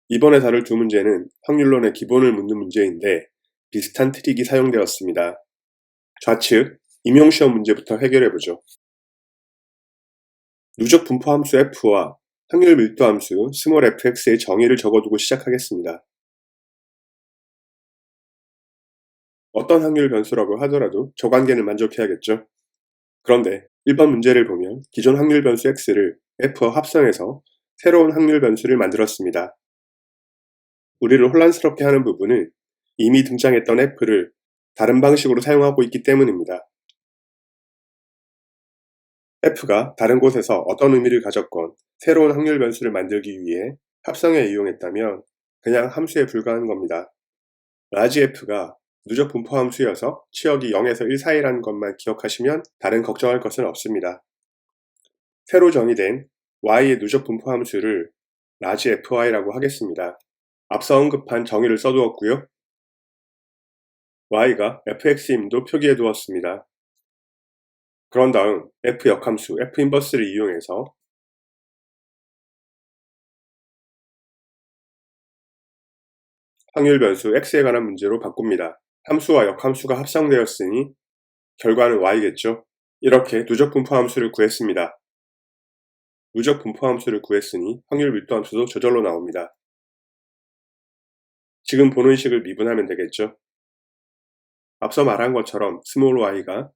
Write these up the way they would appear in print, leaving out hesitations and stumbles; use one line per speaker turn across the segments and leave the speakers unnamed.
이번에 다룰 두 문제는 확률론의 기본을 묻는 문제인데 비슷한 트릭이 사용되었습니다. 좌측, 임용시험 문제부터 해결해보죠. 누적 분포 함수 f와 확률 밀도 함수 fx의 정의를 적어두고 시작하겠습니다. 어떤 확률 변수라고 하더라도 저 관계는 만족해야겠죠. 그런데 1번 문제를 보면 기존 확률 변수 x를 f와 합성해서 새로운 확률 변수를 만들었습니다. 우리를 혼란스럽게 하는 부분은 이미 등장했던 f를 다른 방식으로 사용하고 있기 때문입니다. f가 다른 곳에서 어떤 의미를 가졌건 새로운 확률 변수를 만들기 위해 합성에 이용했다면 그냥 함수에 불과한 겁니다. 라지 f가 누적 분포 함수여서 치역이 0에서 1 사이라는 것만 기억하시면 다른 걱정할 것은 없습니다. 새로 정의된 y의 누적 분포 함수를 라지 fy라고 하겠습니다. 앞서 언급한 정의를 써두었고요. y가 fx임도 표기해 두었습니다. 그런 다음 f 역함수 f 인버스를 이용해서 확률 변수 x에 관한 문제로 바꿉니다. 함수와 역함수가 합성되었으니 결과는 y겠죠. 이렇게 누적 분포 함수를 구했습니다. 누적 분포 함수를 구했으니 확률 밀도 함수도 저절로 나옵니다. 지금 보는 식을 미분하면 되겠죠. 앞서 말한 것처럼 y가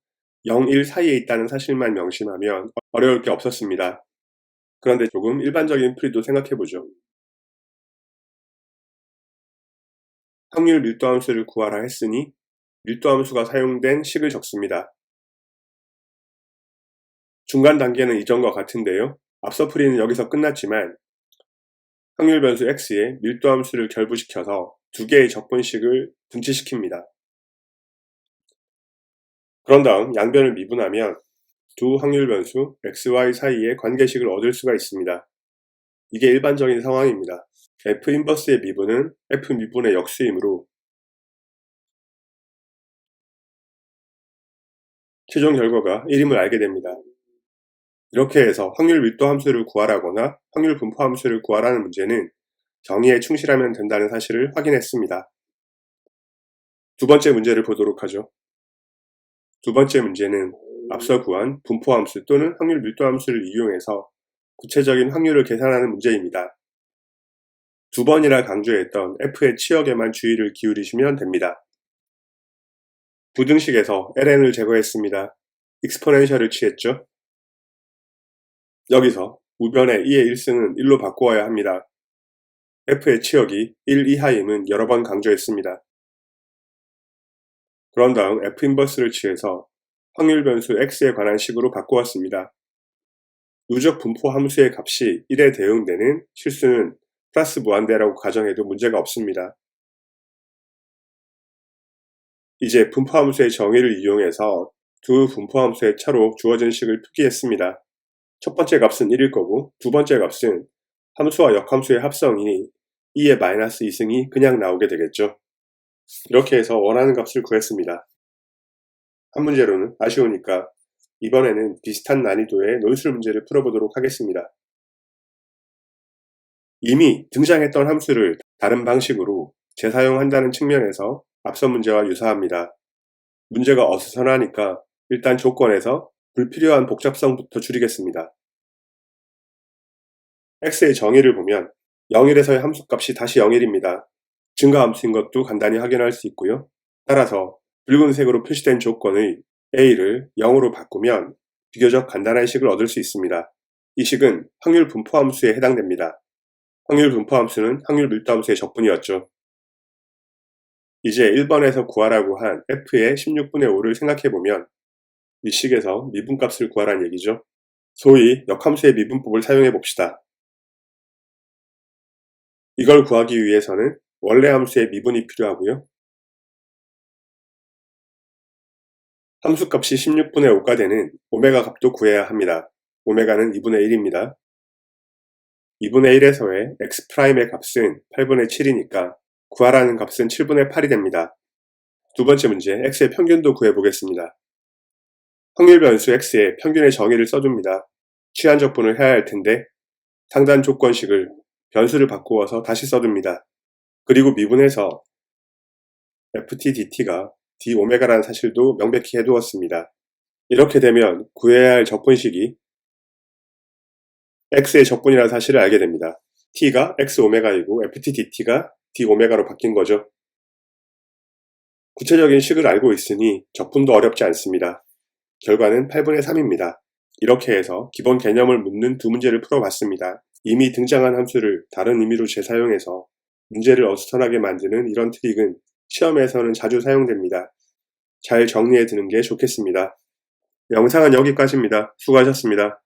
0, 1 사이에 있다는 사실만 명심하면 어려울 게 없었습니다. 그런데 조금 일반적인 풀이도 생각해보죠. 확률 밀도 함수를 구하라 했으니 밀도 함수가 사용된 식을 적습니다. 중간 단계는 이전과 같은데요. 앞서 풀이는 여기서 끝났지만 확률 변수 x에 밀도 함수를 결부시켜서 두 개의 적분식을 분치시킵니다. 그런 다음 양변을 미분하면 두 확률 변수 xy 사이의 관계식을 얻을 수가 있습니다. 이게 일반적인 상황입니다. f 인버스의 미분은 f 미분의 역수이므로 최종 결과가 1임을 알게 됩니다. 이렇게 해서 확률 밀도 함수를 구하라거나 확률 분포 함수를 구하라는 문제는 정의에 충실하면 된다는 사실을 확인했습니다. 두 번째 문제를 보도록 하죠. 두 번째 문제는 앞서 구한 분포 함수 또는 확률 밀도 함수를 이용해서 구체적인 확률을 계산하는 문제입니다. 두 번이나 강조했던 f의 치역에만 주의를 기울이시면 됩니다. 부등식에서 ln을 제거했습니다. 익스포넨셜을 취했죠. 여기서 우변의 2의 1승은 1로 바꾸어야 합니다. f의 치역이 1 이하임은 여러 번 강조했습니다. 그런 다음 f 인버스를 취해서 확률 변수 x에 관한 식으로 바꾸었습니다. 누적 분포 함수의 값이 1에 대응되는 실수는 플러스 무한대라고 가정해도 문제가 없습니다. 이제 분포 함수의 정의를 이용해서 두 분포 함수의 차로 주어진 식을 표기했습니다. 첫 번째 값은 1일 거고 두 번째 값은 함수와 역함수의 합성이니 2의 마이너스 2승이 그냥 나오게 되겠죠. 이렇게 해서 원하는 값을 구했습니다. 한 문제로는 아쉬우니까 이번에는 비슷한 난이도의 논술 문제를 풀어보도록 하겠습니다. 이미 등장했던 함수를 다른 방식으로 재사용한다는 측면에서 앞선 문제와 유사합니다. 문제가 어수선하니까 일단 조건에서 불필요한 복잡성부터 줄이겠습니다. x의 정의를 보면 0일에서의 함수값이 다시 0일입니다. 증가함수인 것도 간단히 확인할 수 있고요. 따라서 붉은색으로 표시된 조건의 a를 0으로 바꾸면 비교적 간단한 식을 얻을 수 있습니다. 이 식은 확률 분포 함수에 해당됩니다. 확률 분포 함수는 확률 밀도 함수의 적분이었죠. 이제 1번에서 구하라고 한 f의 16분의 5를 생각해보면 이 식에서 미분값을 구하라는 얘기죠. 소위 역함수의 미분법을 사용해봅시다. 이걸 구하기 위해서는 원래 함수의 미분이 필요하고요. 함수값이 16분의 5가 되는 오메가 값도 구해야 합니다. 오메가는 2분의 1입니다. 2분의 1에서의 x'의 값은 8분의 7이니까 구하라는 값은 7분의 8이 됩니다. 두 번째 문제 x의 평균도 구해보겠습니다. 확률 변수 x의 평균의 정의를 써줍니다. 취한 적분을 해야 할 텐데 상단 조건식을 변수를 바꾸어서 다시 써둡니다. 그리고 미분해서 ftdt가 d오메가라는 사실도 명백히 해두었습니다. 이렇게 되면 구해야 할 적분식이 x의 적분이라는 사실을 알게 됩니다. t가 x오메가이고 ftdt가 d오메가로 바뀐 거죠. 구체적인 식을 알고 있으니 적분도 어렵지 않습니다. 결과는 8분의 3입니다. 이렇게 해서 기본 개념을 묻는 두 문제를 풀어봤습니다. 이미 등장한 함수를 다른 의미로 재사용해서 문제를 어수선하게 만드는 이런 트릭은 시험에서는 자주 사용됩니다. 잘 정리해 두는 게 좋겠습니다. 영상은 여기까지입니다. 수고하셨습니다.